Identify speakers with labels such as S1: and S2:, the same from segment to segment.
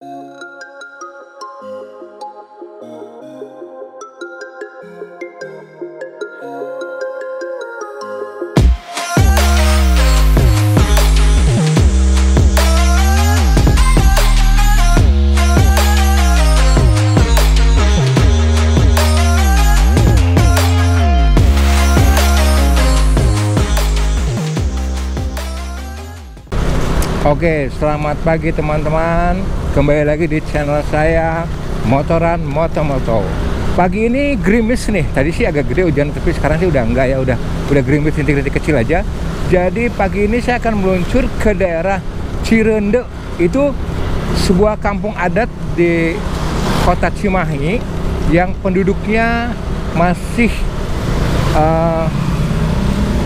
S1: Oke, selamat pagi teman-teman. Kembali lagi di channel saya, Motoran Moto. Pagi ini gerimis nih. Tadi sih agak gede hujan, tapi sekarang sih udah enggak ya, udah gerimis rintik-rintik kecil aja. Jadi pagi ini saya akan meluncur ke daerah Cirende. Itu sebuah kampung adat di Kota Cimahi yang penduduknya masih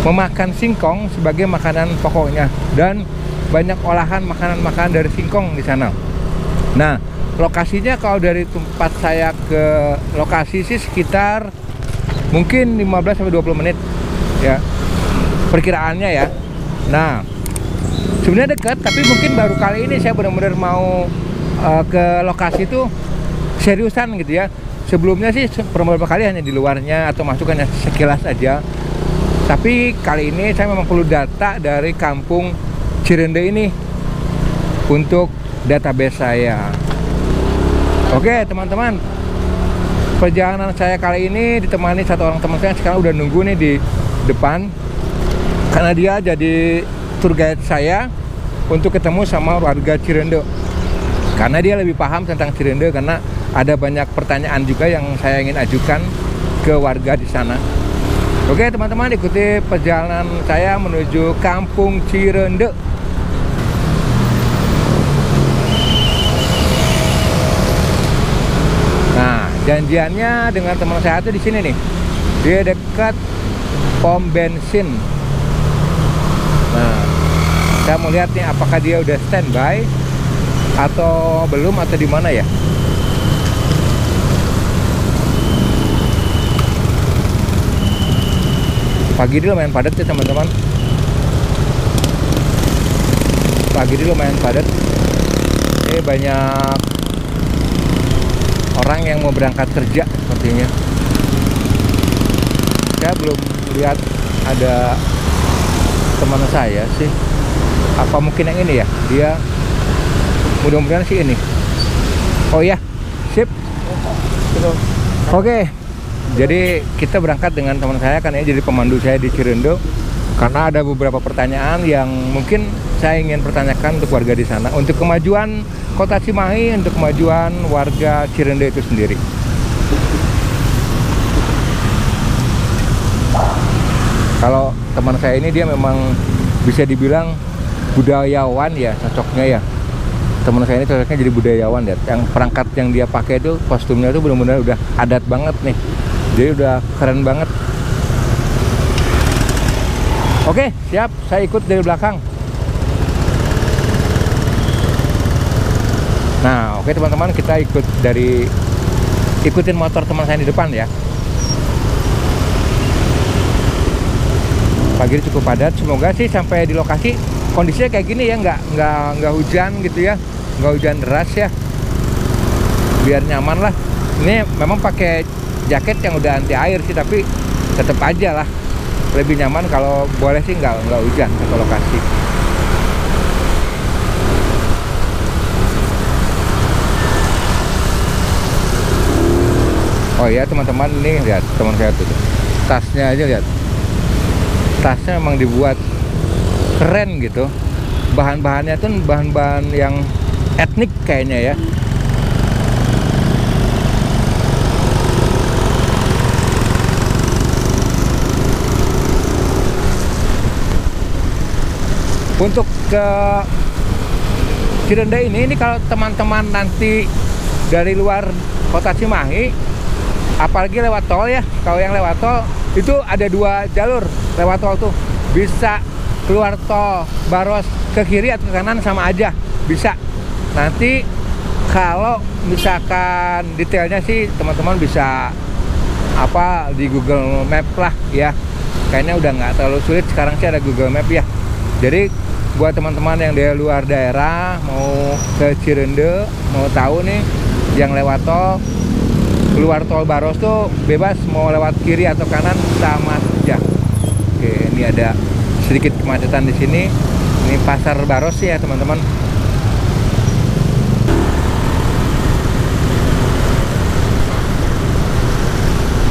S1: memakan singkong sebagai makanan pokoknya, dan banyak olahan makanan-makanan dari singkong di sana. Nah, lokasinya kalau dari tempat saya ke lokasi sih sekitar mungkin 15-20 menit ya, perkiraannya ya. Nah, sebenarnya dekat, tapi mungkin baru kali ini saya benar-benar mau ke lokasi itu seriusan gitu ya. Sebelumnya sih beberapa kali hanya di luarnya atau masuk hanya sekilas aja. Tapi kali ini saya memang perlu data dari kampung Cirende ini untuk database saya. Oke teman-teman, perjalanan saya kali ini ditemani satu orang teman saya yang sekarang udah nunggu nih di depan, karena dia jadi tour guide saya untuk ketemu sama warga Cirende, karena dia lebih paham tentang Cirende, karena ada banyak pertanyaan juga yang saya ingin ajukan ke warga di sana. Oke teman-teman, ikuti perjalanan saya menuju kampung Cirende. Nah, janjiannya dengan teman saya tuh di sini nih. Dia dekat pom bensin. Nah, saya mau lihat nih apakah dia udah standby atau belum, atau di mana ya. Pagi ini lumayan padat ya teman-teman. Pagi ini lumayan padat. Ini banyak orang yang mau berangkat kerja sepertinya. Saya belum lihat ada teman saya sih. Apa mungkin yang ini ya? Dia mudah-mudahan sih ini. Oh ya, sip. Oke. Jadi kita berangkat dengan teman saya, karena ini jadi pemandu saya di Cirende, karena ada beberapa pertanyaan yang mungkin saya ingin pertanyakan untuk warga di sana, untuk kemajuan Kota Cimahi, untuk kemajuan warga Cirende itu sendiri. Kalau teman saya ini dia memang bisa dibilang budayawan ya, cocoknya ya. Teman saya ini cocoknya jadi budayawan ya. Yang perangkat yang dia pakai itu, kostumnya itu benar-benar udah adat banget nih. Jadi udah keren banget. Oke, siap. Saya ikut dari belakang. Nah, oke teman-teman, kita ikutin motor teman saya di depan ya. Pagi ini cukup padat. Semoga sih sampai di lokasi kondisinya kayak gini ya, nggak hujan gitu ya, nggak hujan deras ya, biar nyaman lah. Ini memang pakai jaket yang udah anti air sih, tapi tetap aja lah lebih nyaman kalau boleh sih nggak hujan ke lokasi. Oh iya teman-teman, ini lihat teman saya tuh, tasnya aja lihat, tasnya memang dibuat keren gitu. Bahan-bahannya tuh bahan-bahan yang etnik kayaknya ya. Untuk ke Cirende ini kalau teman-teman nanti dari luar Kota Cimahi, apalagi lewat tol ya, kalau yang lewat tol itu ada 2 jalur lewat tol tuh. Bisa keluar tol Baros ke kiri atau ke kanan sama aja, bisa. Nanti kalau misalkan detailnya sih teman-teman bisa di Google Map lah ya. Kayaknya udah nggak terlalu sulit sekarang sih, ada Google Map ya. Jadi buat teman-teman yang dari luar daerah mau ke Cirende, mau tahu nih yang lewat tol, keluar tol Baros tuh bebas mau lewat kiri atau kanan sama saja. Oke, ini ada sedikit kemacetan di sini. Ini pasar Baros ya teman-teman.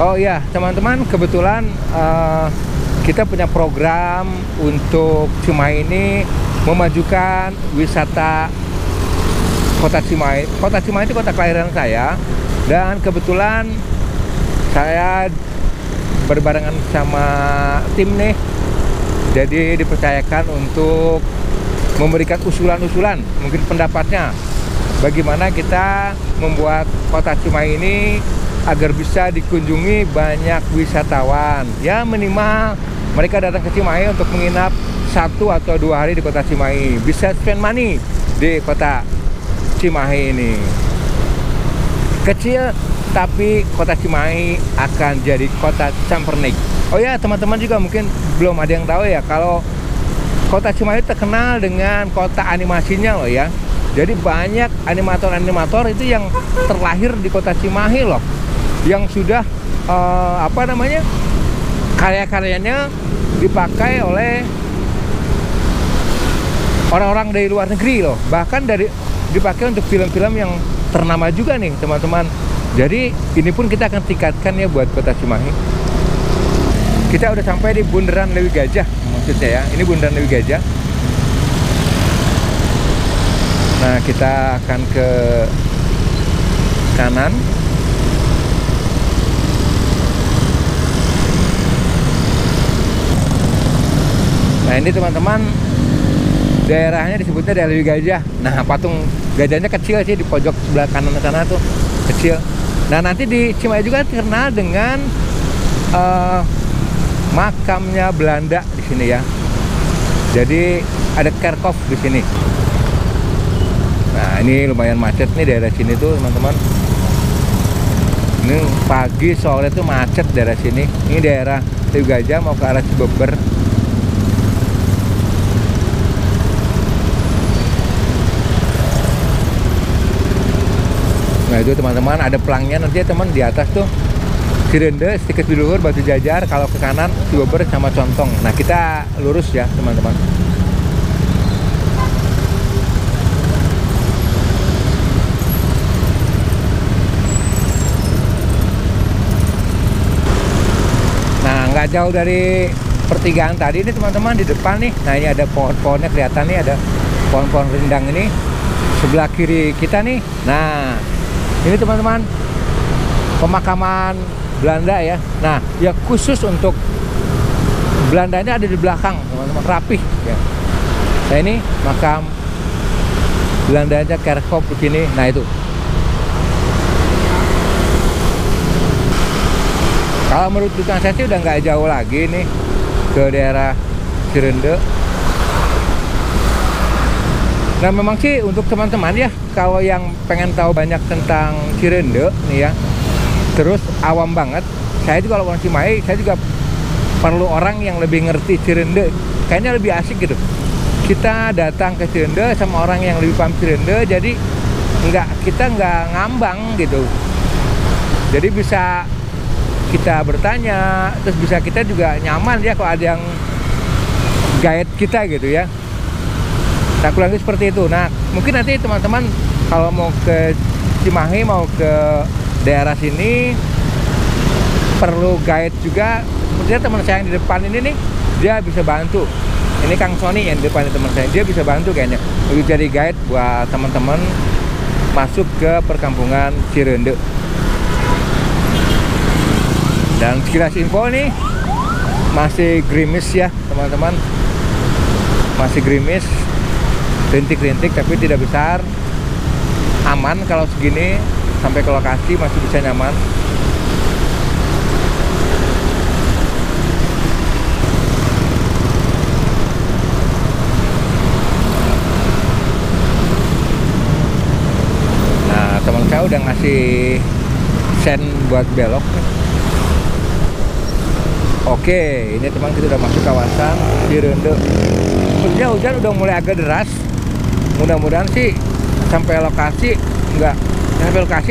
S1: Oh iya teman-teman, kebetulan kita punya program untuk Cimahi ini memajukan wisata Kota Cimahi. Kota Cimahi itu kota kelahiran saya, dan kebetulan saya berbarengan sama tim nih, jadi dipercayakan untuk memberikan usulan-usulan, mungkin pendapatnya bagaimana kita membuat Kota Cimahi ini agar bisa dikunjungi banyak wisatawan. Ya minimal mereka datang ke Cimahi untuk menginap 1 atau 2 hari di Kota Cimahi, bisa spend money di Kota Cimahi ini. Kecil tapi Kota Cimahi akan jadi kota Campernik. Oh ya teman-teman juga mungkin belum ada yang tahu ya, kalau Kota Cimahi terkenal dengan kota animasinya loh ya. Jadi banyak animator-animator itu yang terlahir di Kota Cimahi loh, yang sudah karya-karyanya dipakai oleh orang-orang dari luar negeri loh, bahkan dipakai untuk film-film yang ternama juga nih teman-teman. Jadi ini pun kita akan tingkatkan ya buat Kota Cimahi. Kita udah sampai di Bundaran Lewi Gajah maksudnya ya, ini Bundaran Lewi Gajah. Nah kita akan ke kanan. Nah ini teman-teman, daerahnya disebutnya daerah Lewi Gajah. Nah patung gajahnya kecil sih di pojok sebelah kanan sana tuh, kecil. Nah nanti di Cimahi juga terkenal dengan makamnya Belanda di sini ya. Jadi ada Kerkhof di sini. Nah ini lumayan macet nih daerah sini tuh teman-teman. Ini pagi sore tuh macet daerah sini. Ini daerah Lewi Gajah mau ke arah Cibeber. Nah itu teman-teman ada pelangnya nanti ya teman, di atas tuh Cirende, sedikit di luhur Batu Jajar, kalau ke kanan Cibeber sama Contong. Nah kita lurus ya teman-teman. Nah nggak jauh dari pertigaan tadi ini teman-teman, di depan nih. Nah ini ada pohon-pohonnya kelihatan nih, ada pohon-pohon rindang ini sebelah kiri kita nih. Nah ini teman-teman pemakaman Belanda ya. Nah ya khusus untuk Belanda ini ada di belakang teman-teman, rapih ya. Nah ini makam Belandanya Kerkhof begini. Nah itu kalau menurut dugaan saya sih udah nggak jauh lagi nih ke daerah Cirende. Nah memang sih untuk teman-teman ya, kalau yang pengen tahu banyak tentang Cirende nih ya, terus awam banget, saya juga kalau orang Cimahi, saya juga perlu orang yang lebih ngerti Cirende. Kayaknya lebih asik gitu. Kita datang ke Cirende sama orang yang lebih paham Cirende, jadi kita nggak ngambang gitu. Jadi bisa kita bertanya, terus bisa kita juga nyaman ya kalau ada yang guide kita gitu ya. Nah kurang lebih seperti itu. Nah mungkin nanti teman-teman kalau mau ke Cimahi, mau ke daerah sini, perlu guide juga. Kemudian teman saya yang di depan ini nih, dia bisa bantu. Ini Kang Sony yang di depan, teman saya, dia bisa bantu kayaknya untuk jadi guide buat teman-teman masuk ke perkampungan Cirende. Dan sekilas info nih, masih gerimis ya teman-teman, masih gerimis, rintik-rintik tapi tidak besar, aman. Kalau segini sampai ke lokasi masih bisa nyaman. Nah teman saya udah ngasih sen buat belok nih. Oke, ini teman kita udah masuk kawasan Cirende. Sebenarnya hujan udah mulai agak deras. Mudah-mudahan sih sampai lokasi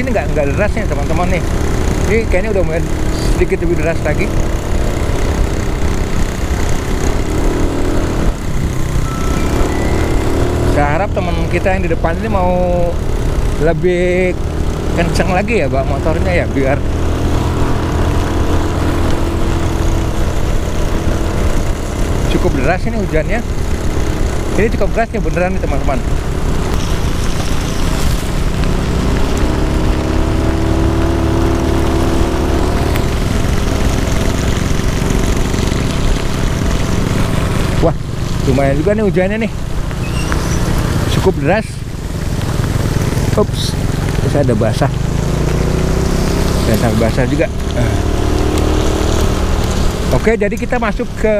S1: ini nggak deras nih teman-teman nih. Ini kayaknya udah mulai sedikit lebih deras lagi. Saya harap teman kita yang di depan ini mau lebih kenceng lagi ya bawa motornya ya, biar cukup deras ini hujannya. Ini cukup deras nih beneran nih teman-teman. Wah, lumayan juga nih hujannya nih. Cukup deras. Ups, terus ada basah. Dan basah juga. Oke, jadi kita masuk ke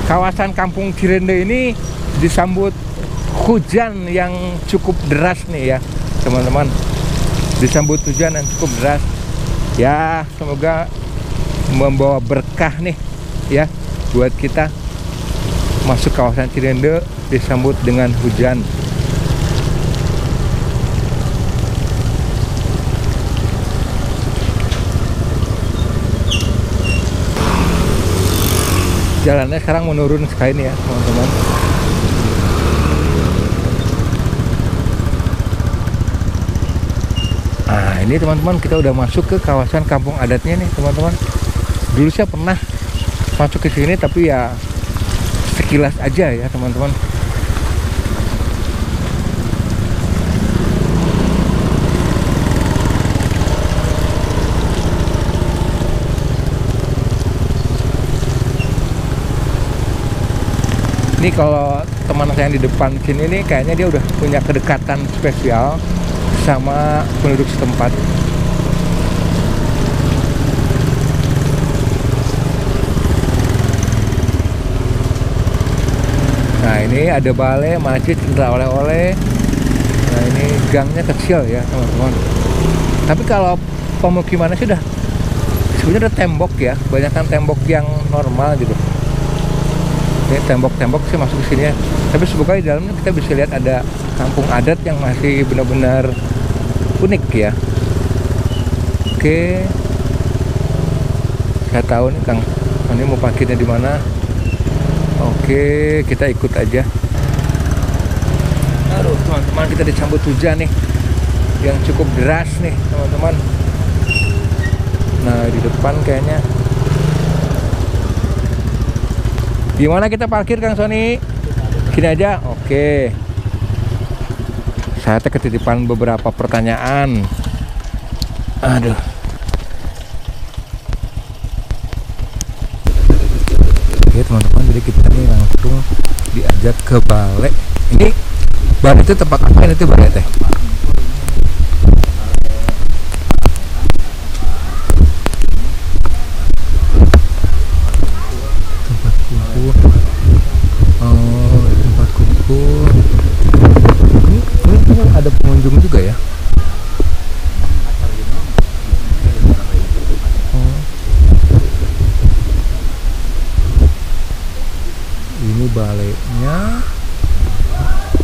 S1: kawasan Kampung Cirende ini disambut hujan yang cukup deras nih ya teman-teman. Disambut hujan yang cukup deras. Ya, semoga membawa berkah nih ya buat kita masuk kawasan Cirende disambut dengan hujan. Jalannya sekarang menurun sekali nih ya teman-teman. Nah ini teman-teman, kita udah masuk ke kawasan kampung adatnya nih teman-teman. Dulu saya pernah masuk ke sini tapi ya sekilas aja ya teman-teman. Ini kalau teman saya yang di depan sini nih kayaknya dia udah punya kedekatan spesial sama penduduk setempat. Nah ini ada balai, masjid, indra oleh-oleh. Nah ini gangnya kecil ya teman-teman. Tapi kalau pemukimannya sudah sebenarnya ada tembok ya, banyakkan tembok yang normal gitu. Ini tembok-tembok sih masuk ke sini ya. Tapi semoga di dalamnya kita bisa lihat ada kampung adat yang masih benar-benar unik ya. Oke. Saya tahu nih Kang, ini mau parkirnya di mana. Oke, kita ikut aja. Aduh, teman-teman, kita disambut hujan nih yang cukup deras nih, teman-teman. Nah, di depan kayaknya. Gimana kita parkir Kang Sony? Sini aja? Oke. Saya ketitipan beberapa pertanyaan. Aduh. Oke teman-teman, jadi kita nih langsung diajak ke balai. Ini balai itu tempat apa ini tuh balai teh? Tempat kumpul. Ini ada pengunjung juga ya? Ini balainya.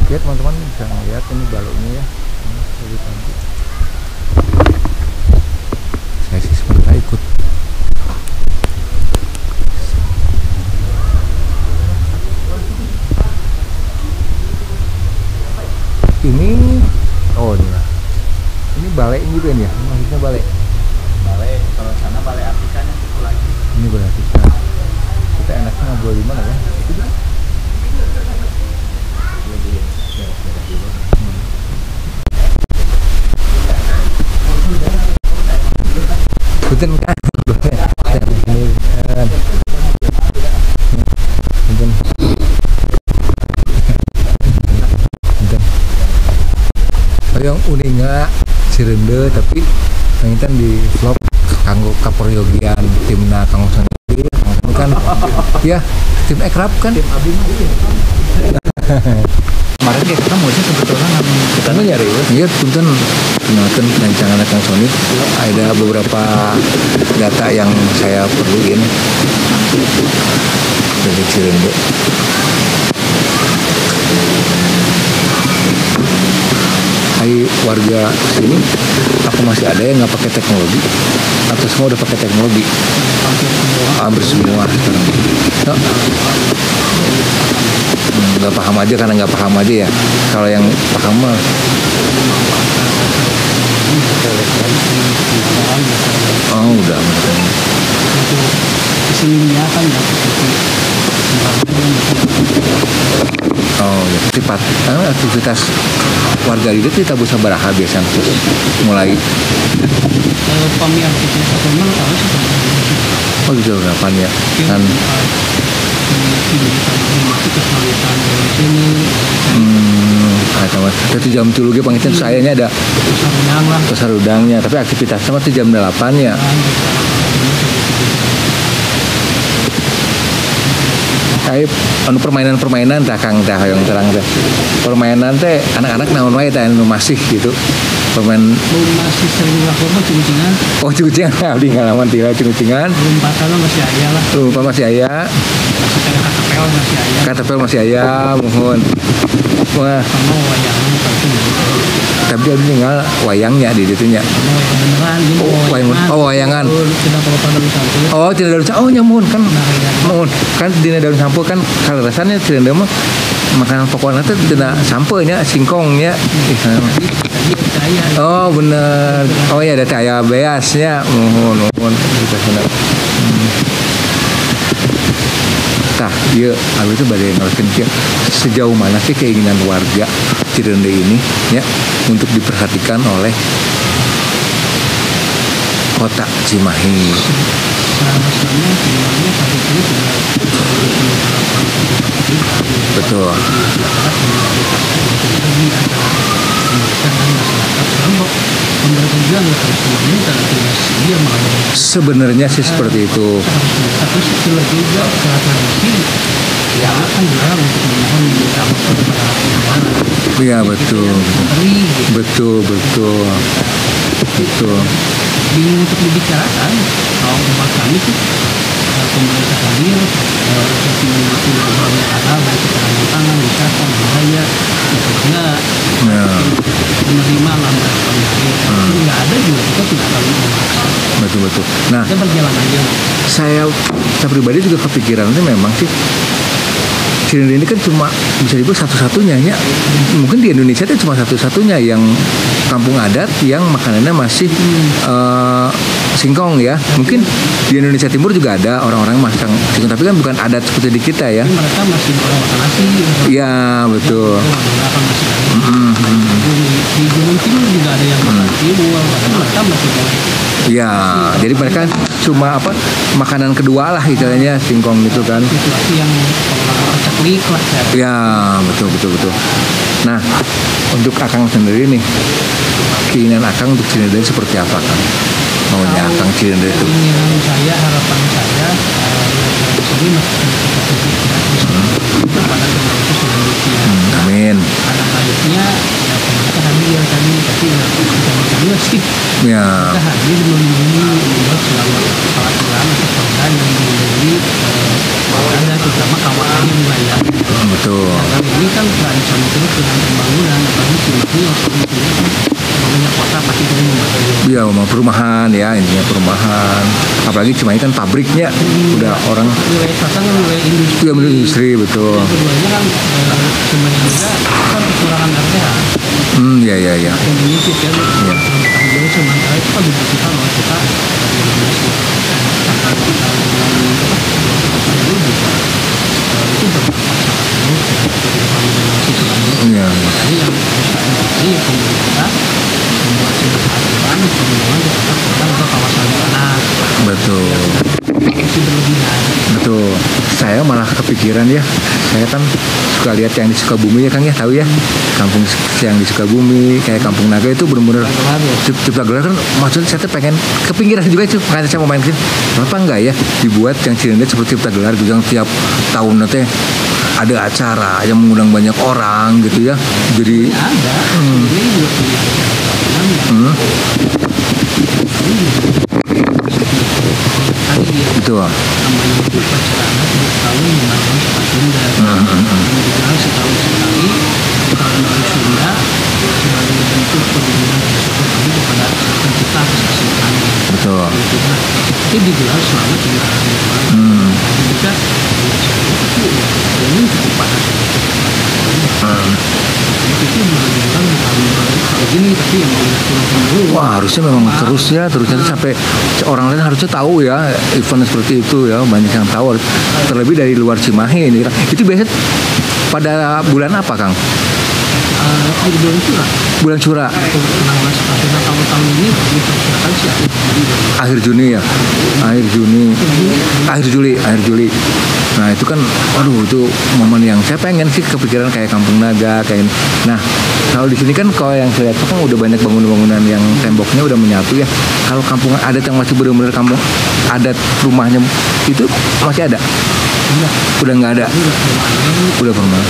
S1: Oke teman-teman, bisa lihat ini balainya ya. Ini cantik. Saya sih sebenarnya ikut. Ini oh ini ya. Ini balai juga nih ya, maksudnya balai.
S2: Balai, kalau sana balai Atikan yang itu lagi.
S1: Ini balai Atikan. Kita enaknya ngobrol di mana ya? Itu juga. Punten kan. Yang uniknya Cirende tapi yang itu di vlog kanggo kaperyogian timna Kang Sony kan ya tim ekrab kan
S2: Tim Abi mah iya. Kemarin kayak kita musim sebetulnya kita
S1: nyari ya punten kenalkan rancangan Kang Sony ada beberapa data yang saya perluin. Dari Cirende. Hai warga sini, apa masih ada yang nggak pakai teknologi? Atau semua udah pakai teknologi? Hampir semua sekarang. No. Nggak paham aja karena nggak paham aja ya. Kalau yang paham mah udah.
S2: Kesininya kan ya
S1: sifat aktivitas warga itu kita bisa beraha biasanya mulai
S2: pami aktivitas memang tahu sih
S1: gitu berapaan ya kan itu jam 7 ge pangitan sayanya ada pasar udangnya tapi aktivitasnya mah jam 8 ya. Kayak permainan tah Kang tah yang terang teh. Permainan teh anak-anak naon wae teh anu masih gitu.
S2: Masih sering lakukan cing-cingan.
S1: Oh cing-cingan abdi ngalaman teh cing-cingan.
S2: Lompatan masih aya lah.
S1: Lompat masih aya.
S2: Masih kayak KTPL masih aya.
S1: KTPL masih aya, mohon. Wah,
S2: sama wayang
S1: tapi dia tinggal wayangnya di ditunya. Wayangan. Tidak daun sampul. Oh nyamun kan. Mohon kan dina daun sampul kan kalau rasanya tidak mah makanan pokoknya itu tidak sampulnya singkongnya. Oh benar. Oh ya ada aya beasnya. Mohon kita sana. Tah, iya, abis itu badai ngerti sejauh mana sih keinginan warga Cirende ini ya untuk diperhatikan oleh kota Cimahi. Betul. Sebenarnya sih seperti itu. Iya betul.
S2: Bingung untuk dibicarakan kalau umat kami tuh pemerintah hadir seperti banyak hal baik keterangan tangan, wisata, budaya enggak menerima lambat nggak ada juga kita tidak akan memaksa.
S1: Betul. Nah
S2: kita berjalan aja.
S1: Saya pribadi juga kepikiran itu memang sih Cirende ini kan cuma bisa dibilang satu-satunya ya. Mungkin di Indonesia itu cuma satu-satunya yang kampung adat yang makanannya masih singkong ya. Mungkin di Indonesia Timur juga ada orang-orang masak singkong, tapi kan bukan adat seperti di kita ya.
S2: Mereka masih makan nasi.
S1: Iya betul.
S2: Di Gunung Timur juga ada yang makan tiwul, mereka masih
S1: ya, jadi mereka cuma makanan kedua lah istilahnya singkong gitu kan.
S2: Situasi yang ceklik lah
S1: ya. Betul. Nah, untuk Akang sendiri nih, keinginan Akang untuk Cirende seperti apa Kang? Maunya Akang Cirende itu?
S2: Keinginan saya, harapan saya, ini masih pada generasi selanjutnya.
S1: Amin.
S2: Ada baiknya ya pemerintah hadir tadi, tapi kita sih.
S1: Ya.
S2: Kita hadir melindungi membuat selama peraturan atau perda yang melindungi ada terutama kawasan wilayah.
S1: Betul.
S2: Karena ini kan tradisional terus dengan pembangunan, apalagi Cimahi yang namanya kota pasti perlu membangun.
S1: Iya, mau perumahan ya, intinya perumahan. Apalagi Cimahi kan pabriknya, udah orang.
S2: Wilayah selatan kan wilayah industri.
S1: Iya, industri betul.
S2: Yang keduanya kan Cimahi juga kan kekurangan RTH.
S1: Iya.
S2: Yang dimiliki kan.
S1: Iya.
S2: Jadi sementara itu kan dibutuhkan oleh kita dari Indonesia. Karena kita melalui itu berdampak sangat buruk ya dari generasi selanjutnya.
S1: Iya.
S2: Jadi yang ini pemerintah membuat sebuah aturan pembangunan terhadap ke kawasan sana.
S1: Betul.
S2: Itu berlebihan.
S1: Betul. Saya malah kepikiran ya. Saya kan suka lihat yang di Sukabumi ya Kang ya, tahu ya. Kampung yang di Sukabumi kayak Kampung Naga itu benar-benar Cipta Gelar kan, maksudnya saya tuh pengen kepinggiran juga itu, makanya saya mau main sini. Kenapa enggak ya dibuat yang Cirende seperti Cipta Gelar gitu, yang tiap tahun nanti ada acara yang mengundang banyak orang gitu ya. Jadi
S2: ada. Ini juga punya acara tahunan.
S1: Betul.
S2: namanya upacara adat bertahun menawan tempat Sunda yang digelar setahun sekali di tahun baru Sunda sebagai bentuk perlindungan dan syukur kami kepada pencipta atas kesultanan.
S1: Betul.
S2: Itu digelar selama 3 hari. Dan juga itu ini cukup panas. Itu menunjukkan kalau gini tapi yang turun.
S1: Wah, harusnya memang terusnya sampai orang lain harusnya tahu ya event seperti itu ya, banyak yang tahu, terlebih dari luar Cimahi ini. Itu biasanya pada bulan apa, Kang?
S2: Di bulan Curah.
S1: Bulan Curah.
S2: Karena tahun ini diperkirakan sih
S1: Akhir Juni ya. Akhir Juli. Nah itu kan, waduh itu momen yang saya pengen sih kepikiran kayak Kampung Naga kayak. Nah kalau di sini kan kalau yang saya lihat kan udah banyak bangunan-bangunan yang temboknya udah menyatu ya. Kalau kampung adat yang masih benar-benar kampung adat rumahnya itu masih ada? Udah nggak ada. Udah permanen.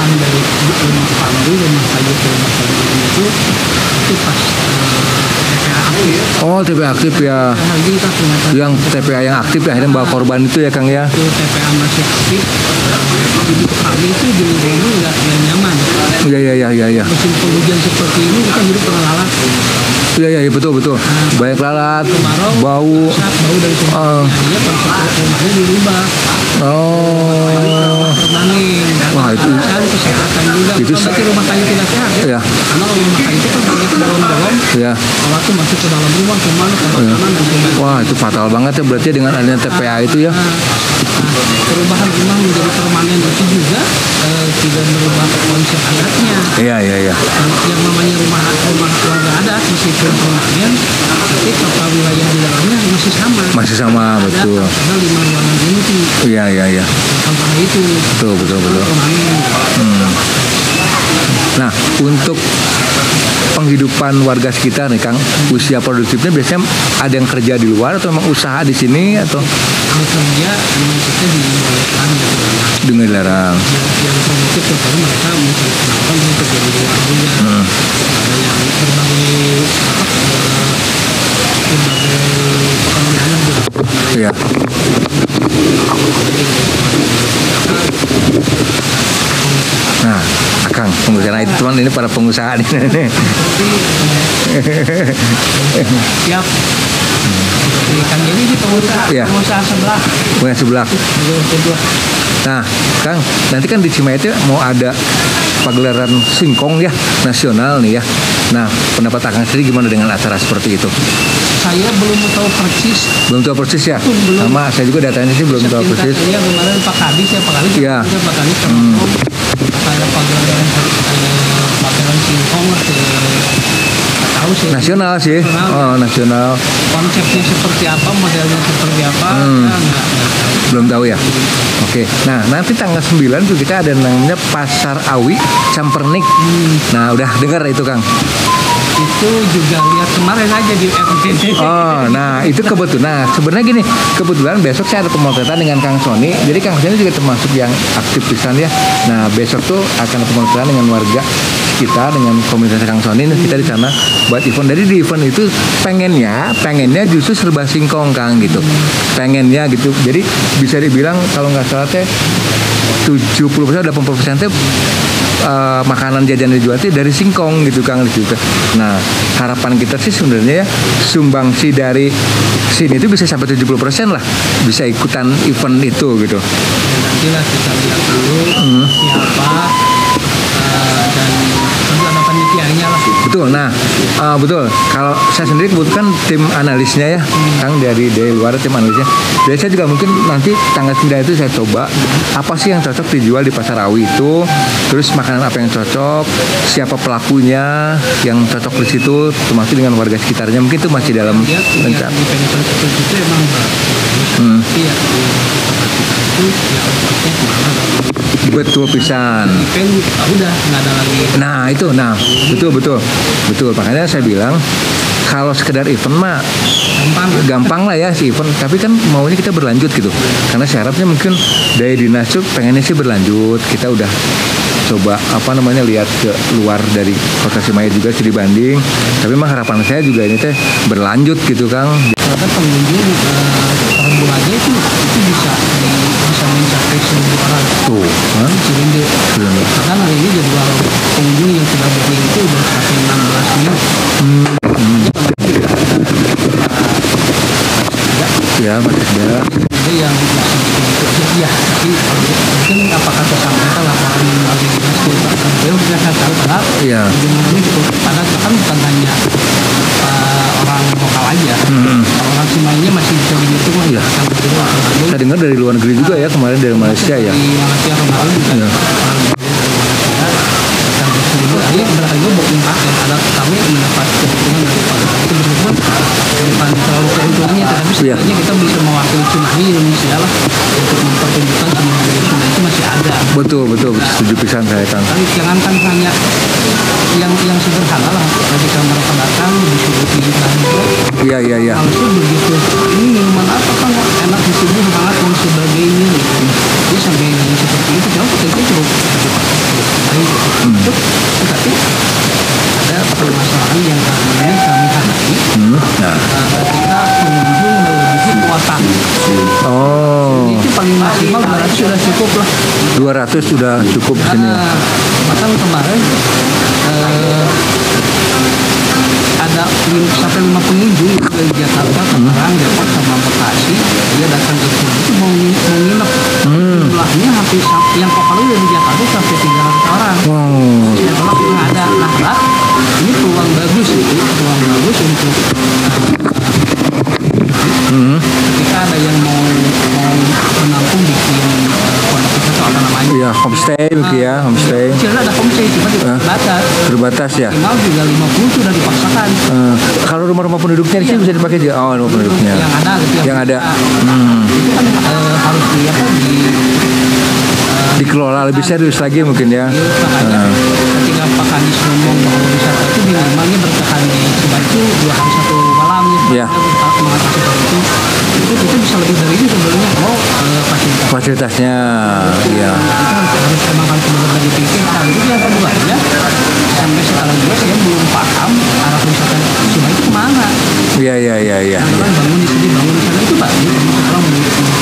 S2: Dari rumah Pandu, rumah kayu ke rumah kayu itu pas TPA aktif.
S1: Oh TPA aktif ya.
S2: Kita ternyata
S1: Yang TPA yang aktif ya akhirnya bawa korban itu ya Kang ya.
S2: itu TPA masih aktif. Hidup kami itu di rumah nggak nyaman.
S1: Iya.
S2: Musim penghujan seperti ini kita hidup dengan lalat.
S1: Iya betul. Banyak lalat, bau.
S2: Bau dari rumahnya, rumahnya dirubah. Permanen.
S1: Wah itu.
S2: Kesehatan juga.
S1: Itu
S2: berarti rumah kayu tidak sehat ya.
S1: Iya.
S2: Karena kalau rumah kayu itu kan banyak dalam-dalam.
S1: Iya.
S2: Kalau itu masuk ke dalam rumah kemana ke kanan dan sebagainya.
S1: Wah itu fatal banget ya berarti dengan adanya TPA itu ya.
S2: Perubahan rumah menjadi permanen itu juga tidak merubah konsep adatnya.
S1: Iya.
S2: Yang namanya rumah keluarga adat meskipun permanen, tapi tata wilayah di dalamnya masih sama. Betul. Karena 5 ruangan ini tuh.
S1: Iya.
S2: Contoh itu.
S1: Betul.
S2: Permanen.
S1: Nah untuk penghidupan warga sekitar nih Kang, usia produktifnya biasanya ada yang kerja di luar atau memang usaha di sini atau?
S2: Kalau kerja memang kita dibolehkan gitu.
S1: Dengan dilarang.
S2: Yang produktif terutama mereka mencari pendapat untuk kerja di luar juga. Ada yang berbagai pekerjaan juga.
S1: Iya. Nah, Kang, pengusaha itu teman ini para pengusaha nih.
S2: Siap. Kang Jadi ini pengusaha sebelah.
S1: Sebelah. Nah, Kang, nanti kan di Cimahi itu mau ada pagelaran singkong ya nasional nih ya. Nah, pendapat Kang sendiri gimana dengan acara seperti itu?
S2: Saya belum tahu persis.
S1: Belum tahu persis ya?
S2: Belum.
S1: Sama, saya juga datanya sih belum tahu persis.
S2: Iya, kemarin Pak Kadis ya, Pak Kadis.
S1: Iya.
S2: Pak Kadis kayak pagelaran singkong lah. Tahu sih.
S1: Nasional sih. Oh, nasional.
S2: Konsepnya seperti apa, modelnya seperti apa,
S1: belum tahu ya. Oke. Nah, nanti tanggal 9 tuh kita ada namanya Pasar Awi Campernik. Nah, udah dengar itu Kang?
S2: Itu juga lihat kemarin aja di FGD.
S1: Oh, nah itu kebetulan. Nah, sebenarnya gini, kebetulan besok saya ada pemotretan dengan Kang Sony. Jadi Kang Sony juga termasuk yang aktif pisan ya. Nah, besok tuh akan ada pemotretan dengan warga kita dengan komunitas Kang Sony. Kita di sana buat event. Jadi di event itu pengennya justru serba singkong Kang gitu. Pengennya gitu. Jadi bisa dibilang kalau nggak salah teh 70% 80% teh makanan jajan dijual dari singkong gitu Kang di situ. Nah, harapan kita sih sebenarnya ya sumbangsi dari sini itu bisa sampai 70% lah bisa ikutan event itu gitu.
S2: Nantilah kita lihat dulu siapa dan ada panitianya lah.
S1: Betul. Nah, betul. Kalau saya sendiri kebetulan tim analisnya ya, Kang dari luar tim analisnya. Jadi saya juga mungkin nanti tanggal 9 itu saya coba apa sih yang cocok dijual di Pasar Awi itu, terus makanan apa yang cocok, siapa pelakunya yang cocok di situ, termasuk dengan warga sekitarnya. Mungkin itu masih dalam rencana.
S2: Event seperti itu emang iya.
S1: Betul pisan.
S2: Event udah nggak ada lagi.
S1: Nah itu, betul. Makanya saya bilang kalau sekedar event mah gampang lah ya si event. Tapi kan maunya kita berlanjut gitu. Karena syaratnya mungkin dari dinas tuh pengennya sih berlanjut. Kita udah coba lihat ke luar dari kota Cimahi juga studi banding. Tapi memang harapan saya juga ini teh berlanjut gitu Kang.
S2: Ternyata pengunjung Rembul aja itu bisa mencapai 1.000 orang.
S1: Tuh, kan?
S2: Cirende. Bahkan hari ini jadwal pengunjung yang sudah booking itu udah sampai 16 mil.
S1: Ya, masih ada.
S2: Ada yang masih itu ya, tapi mungkin apakah tersampaikan laporan dari dinas kelautan beliau sudah saya tahu karena
S1: Iya.
S2: ini cukup padat, bahkan bukan hanya orang lokal aja. Kalau orang Cimahinya masih bisa dihitung lah.
S1: Iya.
S2: Akan berdua akan Bandung.
S1: Saya dengar dari luar negeri juga ya, kemarin dari Malaysia ya.
S2: Di Malaysia kemarin juga
S1: Iya.
S2: orang dari Malaysia datang ke sini. Ini berarti gue booking paket. Ada kami mendapat keuntungan dari itu meskipun bukan terlalu keuntungannya, tapi
S1: Iya.
S2: setidaknya kita bisa mewakili Cimahi Indonesia lah untuk mempertunjukkan Cimahi Indonesia itu masih ada.
S1: Betul, setuju pisan saya Kang.
S2: Tapi jangankan hanya yang sederhana lah, ketika mereka datang disuguhi belanja.
S1: Iya.
S2: Langsung begitu, ini minuman apa kan enak disuguh hangat dan sebagainya gitu. Jadi sampai yang seperti itu jauh kita cukup baik gitu. Tetapi ada permasalahan yang kami hadapi
S1: Nah.
S2: ketika pengunjung melebihi kuota.
S1: Oh,
S2: Itu paling maksimal 200 sudah cukup lah.
S1: 200 sudah cukup di sini.
S2: Bahkan kemarin ada sampai 5 pengunjung dari Jakarta, Tangerang, Depok sama Bekasi. Dia datang ke sini itu mau nginep. Jumlahnya hampir yang total dari Jakarta sampai 300 orang.
S1: Wow.
S2: Saya tolak nggak ada. Nah, ini peluang bagus untuk ketika ada yang mau menampung bikin pondok itu apa namanya?
S1: Iya, homestay mungkin ya, homestay.
S2: Kecil ada homestay cuma terbatas.
S1: Terbatas ya.
S2: Maksimal juga 50 sudah dipaksakan.
S1: Kalau rumah-rumah penduduknya di sini bisa dipakai aja. Oh, rumah penduduknya.
S2: Yang ada gitu.
S1: Yang ada.
S2: Itu kan harus
S1: Dikelola lebih serius lagi mungkin ya.
S2: makanya ketika Pak Kadis ngomong bahwa wisata itu minimalnya bertahan di Cimahi itu 2 hari 1 malam
S1: Ya.
S2: mengatasi itu bisa lebih dari itu sebenarnya mau fasilitas
S1: Fasilitasnya, ya.
S2: itu harus emang harus benar-benar dipikirkan. Itu yang kedua ya, sampai sekarang juga saya belum paham arah wisata Cimahi itu kemana.
S1: Iya.
S2: Kan bangun di sini sana itu Pak, ini sekarang untuk wisata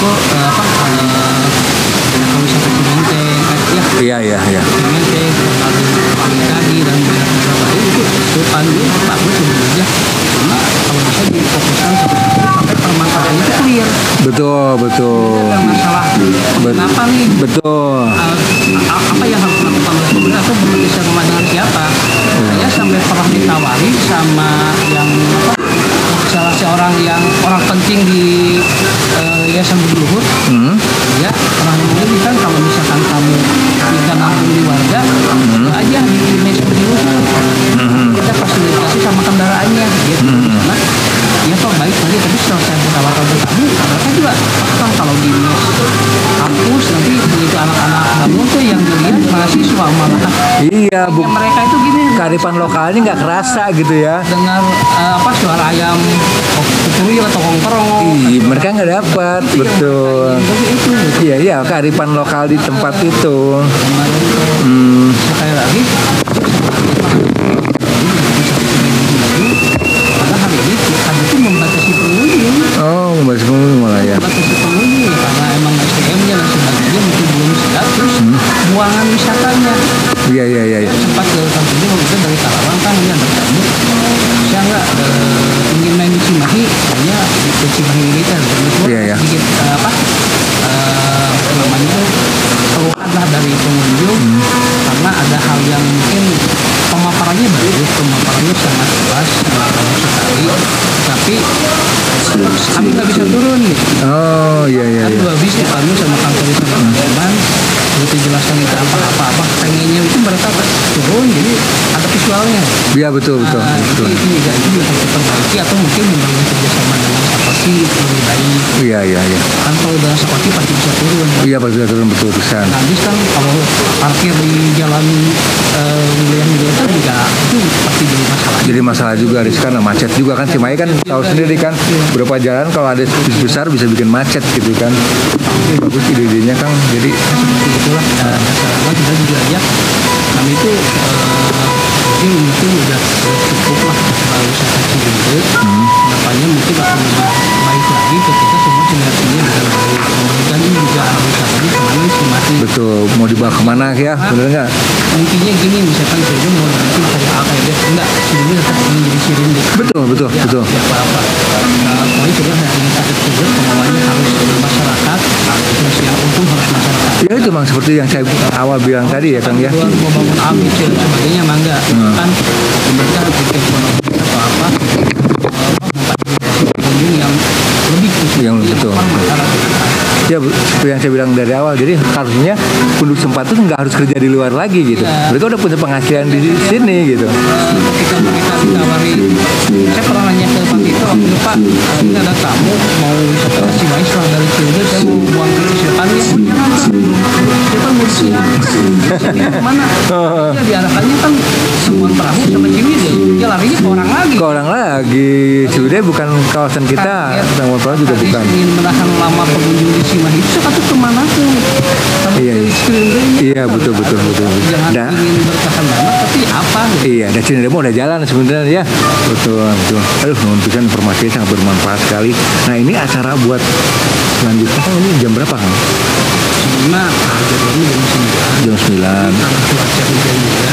S2: Cimenteng
S1: Iya.
S2: Cimenteng tadi dan beberapa itu depan itu bagus sebenarnya, cuma kalau bisa difokuskan sampai permasalahannya itu clear.
S1: Betul.
S2: Ada masalah kenapa nih,
S1: Betul.
S2: apa yang harus dilakukan oleh pemerintah atau bekerja sama dengan siapa. Saya sampai pernah ditawari sama yang salah seorang yang orang penting di Yayasan Budi Luhur. Ya pernah ngomong kan kalau misalkan kamu bisa nampung di warga, aja di Yayasan Budi Luhur kita fasilitasi sama kendaraannya gitu. Nah, ya toh baik nanti, tapi setelah saya bertawaran ke kamu, mereka juga kan kalau di kampus nanti begitu anak-anak bangun tuh yang dilihat mahasiswa malah.
S1: Iya,
S2: Ya, mereka itu gini
S1: kearifan lokalnya nggak kerasa gitu ya.
S2: dengar suara ayam kukuri atau kongkrong.
S1: Iya, mereka nggak dapat, betul. Iya, kearifan lokal di tempat itu.
S2: Sekali lagi pada hari ini kami itu membatasi pengunjung.
S1: Oh, membahas pengunjung malah ya.
S2: Membatasi pengunjung karena emang SDM-nya dan sebagainya mungkin belum siap, terus buangan wisatanya.
S1: Iya.
S2: Sempat ke kampungnya waktu itu dari Karawang kan ini ada tamu. Saya nggak ingin main di Cimahi, hanya di Cimahi militer.
S1: Iya.
S2: Sedikit namanya keluhan lah dari pengunjung karena ada hal yang mungkin pemaparannya bagus, pemaparannya sangat jelas, sangat bagus sekali, tapi kami nggak bisa turun nih.
S1: Oh, iya.
S2: Kan 2 bis dipanggil sama kantor sama teman, begitu jelaskan itu apa pengennya itu mereka turun, jadi ada visualnya.
S1: Iya, betul.
S2: Itu juga harus diperbaiki atau mungkin membangun kerjasama dengan Sapoti lebih baik.
S1: Iya.
S2: Kan kalau dengan Sapoti pasti bisa turun.
S1: Iya, pasti turun betul pisan.
S2: Nah, habis kan kalau parkir di jalan wilayah militer juga itu pasti jadi masalah.
S1: Jadi masalah juga riskan, macet juga kan. Cimahi kan tahu sendiri kan, beberapa jalan kalau ada bis besar bisa bikin macet gitu kan. Ini bagus ide-idenya Kang. Jadi
S2: Seperti itulah masalah kita juga aja. Kami itu mungkin udah cukup lah wisata Ciwidey. Kedepannya mungkin akan lebih baik lagi ketika semua sinergi
S1: dibawa kemana ya, bener nggak?
S2: Intinya gini, misalkan saya mau nanti dari A ke Z, enggak, sirinde tetap ingin jadi sirinde.
S1: Betul.
S2: Ya, apa-apa. Pokoknya sudah dari sakit tersebut kemauannya harus masyarakat, terus yang untung harus masyarakat.
S1: Ya itu memang seperti yang saya awal bilang tadi ya Kang ya.
S2: Mau bangun ABC dan sebagainya mangga, kan pemerintah bikin ekonomi atau apa, pengunjung yang lebih khusus,
S1: Yang betul. Ya seperti yang saya bilang dari awal, jadi harusnya penduduk setempat itu nggak harus kerja di luar lagi gitu. Mereka udah punya penghasilan di sini gitu.
S2: Ketika mereka ditawari, saya pernah nanya ke Pak Tito waktu itu, Pak, ini ada tamu mau wisata si mais lah dari Cirebon, saya mau buang ke Cirebon, ya jangan Pak, Cirebon mau siang, mana? Ya diarahkannya kan semua perahu sama Cimi dia larinya ke orang lagi.
S1: Ke orang lagi, sebenarnya bukan kawasan kita, Taman Perahu juga bukan.
S2: Ingin menahan lama pengunjung di Cimahi itu saya kemana tuh?
S1: Iya betul.
S2: Jangan
S1: Nah,
S2: ingin bertahan lama, tapi apa?
S1: iya, dan Cirebon mau udah jalan sebenarnya ya. Betul. Aduh, menunjukkan informasinya sangat bermanfaat sekali. Nah ini acara buat selanjutnya Kang, ini jam berapa Kang?
S2: Nah, jadwalnya jam 9.
S1: Jam 9.
S2: Karena cuaca hujan juga,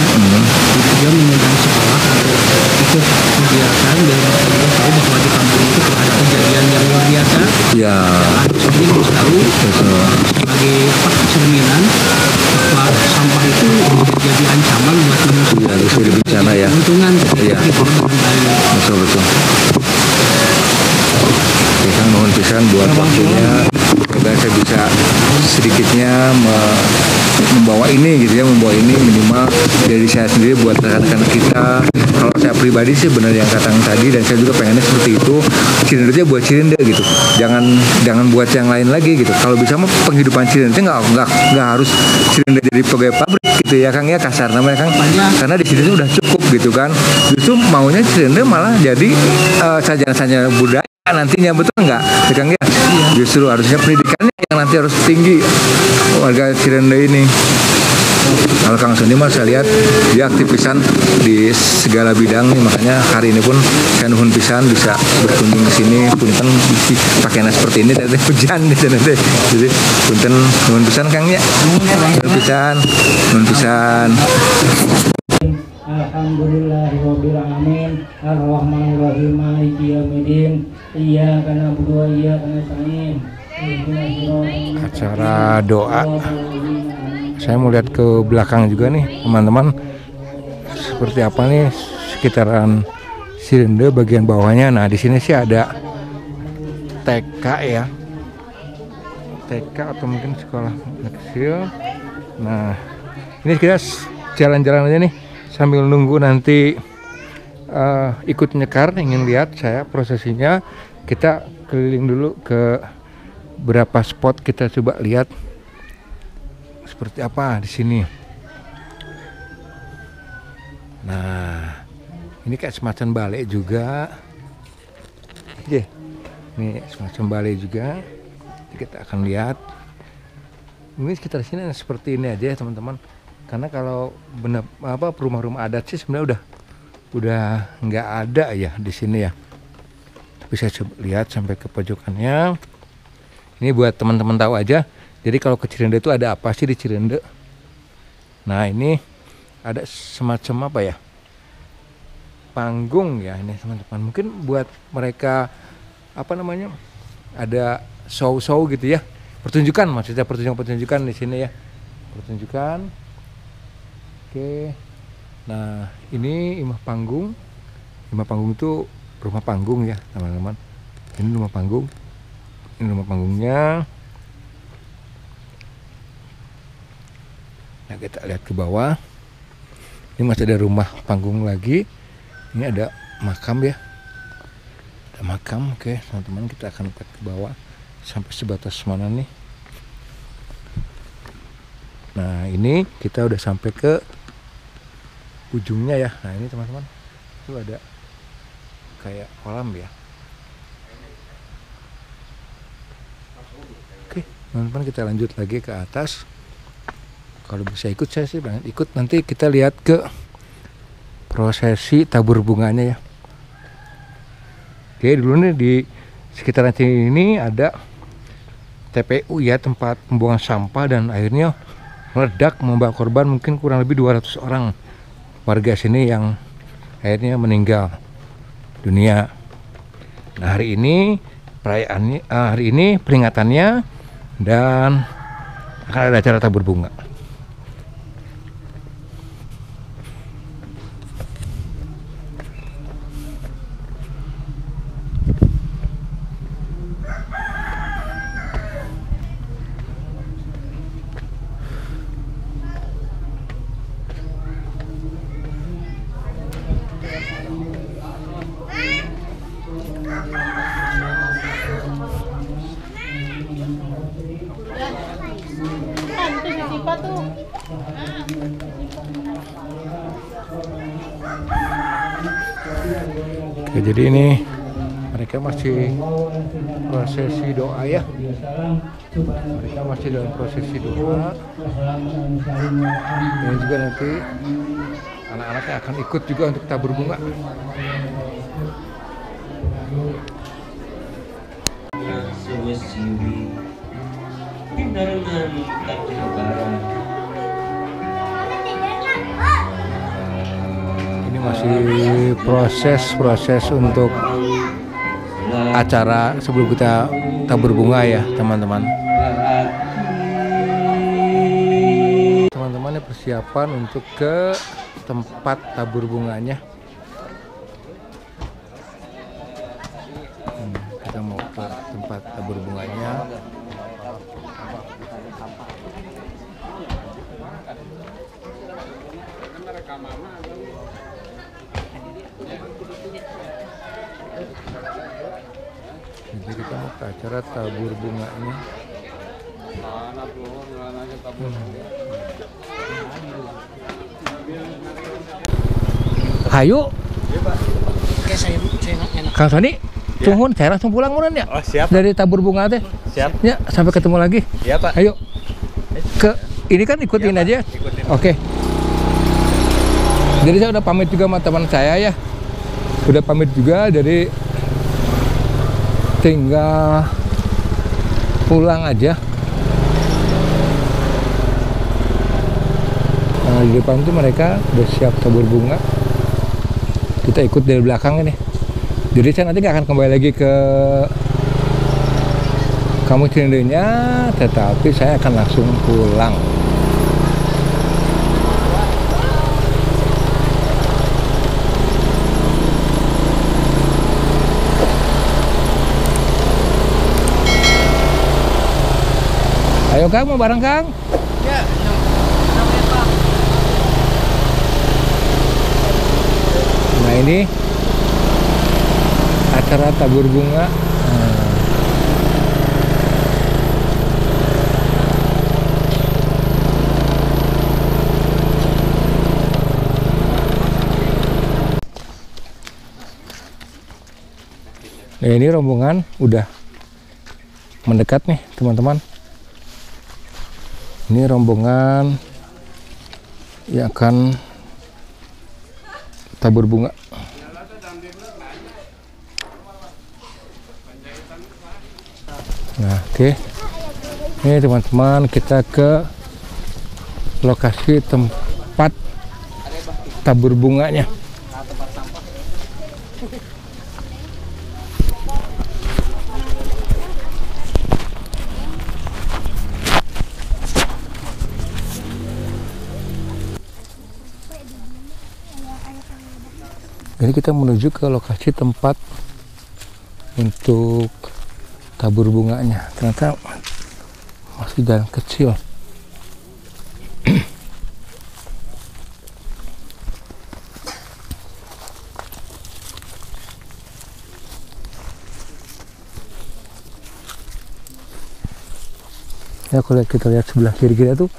S2: dia mengundang sekolah untuk ikut kegiatan dan kita tahu bahwa di kampung itu ada kejadian yang luar biasa.
S1: Ya.
S2: Anak sendiri harus tahu sebagai cerminan bahwa sampah itu jadi ancaman buat manusia.
S1: Ya, harus jadi bencana ya.
S2: Keuntungan
S1: Iya.
S2: dikelola dengan baik.
S1: Betul. Oke Kang, mohon pisan buat waktunya. Semoga saya bisa sedikitnya membawa ini gitu ya, minimal dari saya sendiri buat rekan-rekan kita. Kalau saya pribadi sih benar yang kata tadi, dan saya juga pengennya seperti itu. Cirinde aja buat Cirinde gitu, jangan buat yang lain lagi gitu. Kalau bisa mah penghidupan Cirinde nggak harus Cirinde jadi pegawai pabrik gitu ya Kang ya, kasar namanya Kang, karena di sini udah cukup gitu kan. Justru maunya Cirinde malah jadi sarjana budaya nantinya, betul nggak ya Kang ya? Justru harusnya pendidikannya yang nanti harus tinggi warga Cirinde ini. Kalau Kang Sony mas saya lihat dia aktif pisan di segala bidang nih, makanya hari ini pun saya nuhun pisan bisa berkunjung ke sini. Punten pakaian seperti ini tadi hujan di sana teh, jadi punten nuhun pisan Kang ya, nuhun pisan.
S3: Alhamdulillahirabbil alamin arrahmanirrahim maliki yaumiddin iyyaka na'budu wa iyyaka nasta'in ihdinas siratal
S1: Acara doa. Saya mau lihat ke belakang juga nih teman-teman, seperti apa nih sekitaran Cirinde bagian bawahnya. Nah di sini sih ada TK ya, TK atau mungkin sekolah kecil. Nah ini kita jalan-jalan aja nih sambil nunggu nanti ikut nyekar, ingin lihat saya prosesinya. Kita keliling dulu ke beberapa spot, kita coba lihat seperti apa di sini. Nah, ini kayak semacam balai juga. Oke, ini semacam balai juga. Kita akan lihat. Ini sekitar sini seperti ini aja ya teman-teman. Karena kalau benar rumah-rumah adat sih sebenarnya udah nggak ada ya di sini ya. Tapi saya coba lihat sampai ke pojokannya. Ini buat teman-teman tahu aja. Jadi kalau ke Cirinde itu ada apa sih di Cirinde? Nah ini ada semacam apa ya? Panggung ya ini teman-teman. Mungkin buat mereka apa namanya? Ada show-show gitu ya. Pertunjukan, maksudnya pertunjukan di sini ya. Pertunjukan. Oke. Nah ini imah panggung. Imah panggung itu rumah panggung ya teman-teman. Ini rumah panggung. Ini rumah panggungnya. Nah kita lihat ke bawah. Ini masih ada rumah panggung lagi. Ini ada makam ya. Ada makam. Oke teman-teman, kita akan lihat ke bawah sampai sebatas mana nih. Nah ini kita udah sampai ke ujungnya ya. Nah ini teman-teman, itu ada kayak kolam ya. Oke teman-teman, kita lanjut lagi ke atas. Kalau bisa ikut, saya sih banget ikut. Nanti kita lihat ke prosesi tabur bunganya ya. Oke, dulu nih di sekitaran sini ini ada TPU ya, tempat pembuangan sampah, dan akhirnya meledak membawa korban mungkin kurang lebih 200 orang warga sini yang akhirnya meninggal dunia. Nah, hari ini perayaannya, hari ini peringatannya, dan akan ada acara tabur bunga. Oke, jadi ini mereka masih prosesi doa ya. Mereka masih dalam prosesi doa. Dan juga nanti anak-anaknya akan ikut juga untuk tabur bunga. Ini masih proses untuk acara sebelum kita tabur bunga ya teman-teman. Teman-teman, persiapan untuk ke tempat tabur bunganya. Kita mau ke tempat tabur bunganya. Jadi kita mau ke acara tabur bunganya. Hayu.
S2: Oke, saya enak.
S1: Kang Sani, tungguin, saya langsung pulang munan ya.
S4: Oh, siap.
S1: Dari tabur bunga teh.
S4: Siap.
S1: Ya, sampai ketemu lagi.
S4: Ya, Pak.
S1: Ayo. Ke ini kan ikutin
S4: Ya, Pak.
S1: aja.
S4: Ikutin.
S1: Oke. Jadi saya udah pamit juga sama teman saya ya. Udah pamit juga, jadi tinggal pulang aja. Nah, di depan tuh mereka udah siap tabur bunga. Kita ikut dari belakang ini. Jadi saya nanti nggak akan kembali lagi ke Kampung Cinendenya, tetapi saya akan langsung pulang. Ayo Kang, mau bareng Kang?
S2: Ya, namanya Pak.
S1: Nah, ini acara tabur bunga. Nah, ini rombongan udah mendekat nih teman-teman. Ini rombongan yang akan tabur bunga. Nah, oke. Ini teman-teman, kita ke lokasi tempat tabur bunganya. Jadi kita menuju ke lokasi tempat untuk tabur bunganya. Ternyata masih jalan kecil. Ya, kalau kita lihat sebelah kiri kita tuh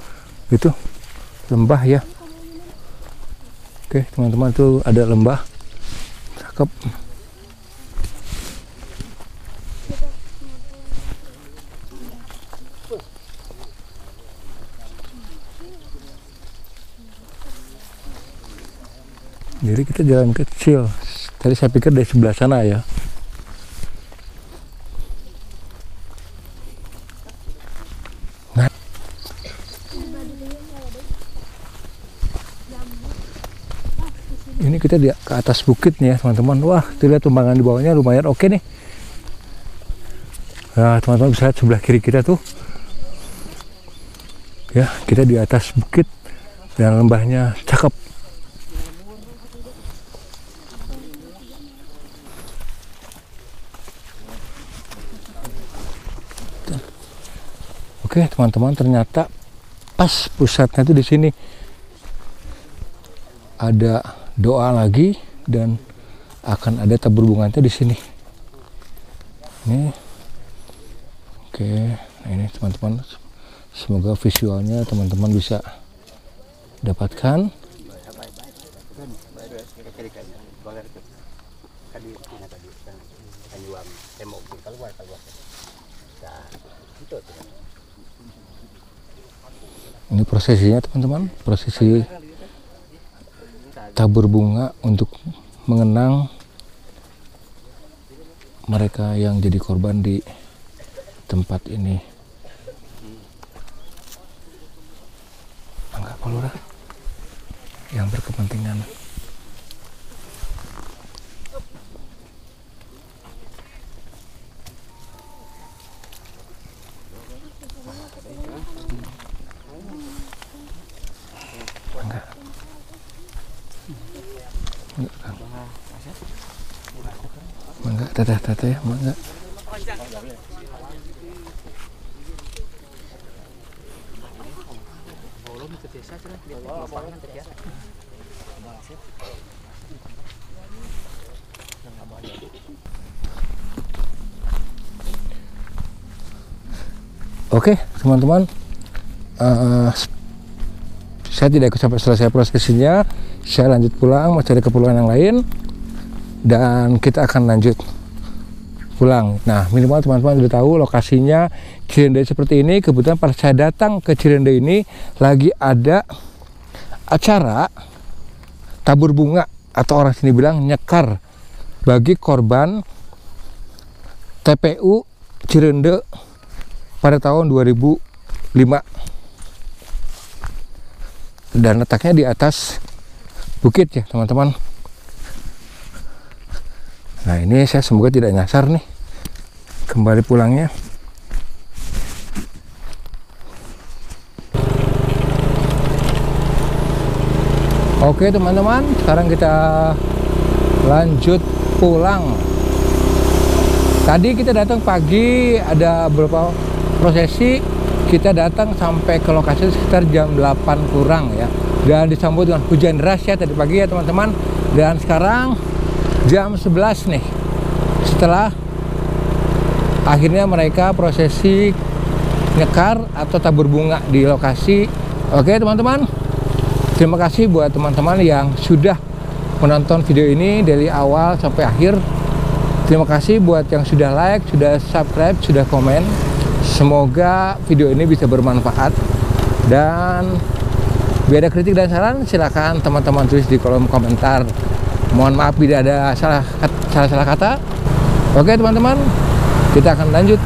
S1: itu lembah ya. Oke teman-teman, tuh ada lembah. Cakep. Jadi kita jalan kecil. Tadi saya pikir dari sebelah sana ya. Nah. kita di ke atas bukit nih ya teman-teman. Wah, tuh lihat tumbangan di bawahnya lumayan oke nih. Nah, teman-teman bisa lihat sebelah kiri kita tuh. Ya, kita di atas bukit dan lembahnya cakep. Oke, teman-teman, ternyata pas pusatnya tuh di sini. Ada doa lagi dan akan ada tabur bunganya di sini. Ini, oke, nah ini teman-teman, semoga visualnya teman-teman bisa dapatkan. Ini prosesinya teman-teman, prosesi tabur bunga untuk mengenang mereka yang jadi korban di tempat ini. Enggak, Pak Lurah, yang berkepentingan. Mangga, teteh, mangga. Oke, teman-teman, saya tidak ikut sampai selesai prosesinya. Saya lanjut pulang, mencari keperluan yang lain, dan kita akan lanjut pulang. Nah, minimal teman-teman sudah tahu lokasinya Cirende seperti ini. Kebetulan pas saya datang ke Cirende ini lagi ada acara tabur bunga, atau orang sini bilang nyekar, bagi korban TPU Cirende pada tahun 2005, dan letaknya di atas bukit ya teman-teman. Nah, ini saya semoga tidak nyasar nih kembali pulangnya. Oke teman-teman, sekarang kita lanjut pulang. Tadi kita datang pagi, ada beberapa prosesi. Kita datang sampai ke lokasi sekitar jam 8 kurang ya, dan disambut dengan hujan deras ya tadi pagi ya teman-teman. Dan sekarang jam 11 nih, setelah akhirnya mereka prosesi nyekar atau tabur bunga di lokasi. Oke teman-teman, terima kasih buat teman-teman yang sudah menonton video ini dari awal sampai akhir. Terima kasih buat yang sudah like, sudah subscribe, sudah komen. Semoga video ini bisa bermanfaat, dan bila ada kritik dan saran silakan teman-teman tulis di kolom komentar. Mohon maaf bila ada salah kata. Oke teman-teman, kita akan lanjut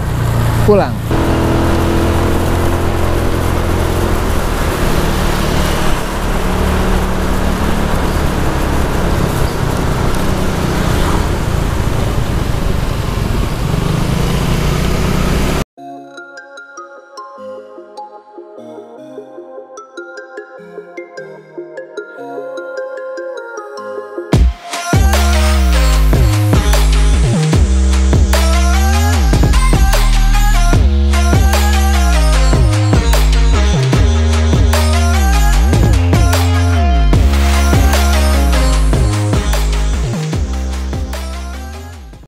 S1: pulang.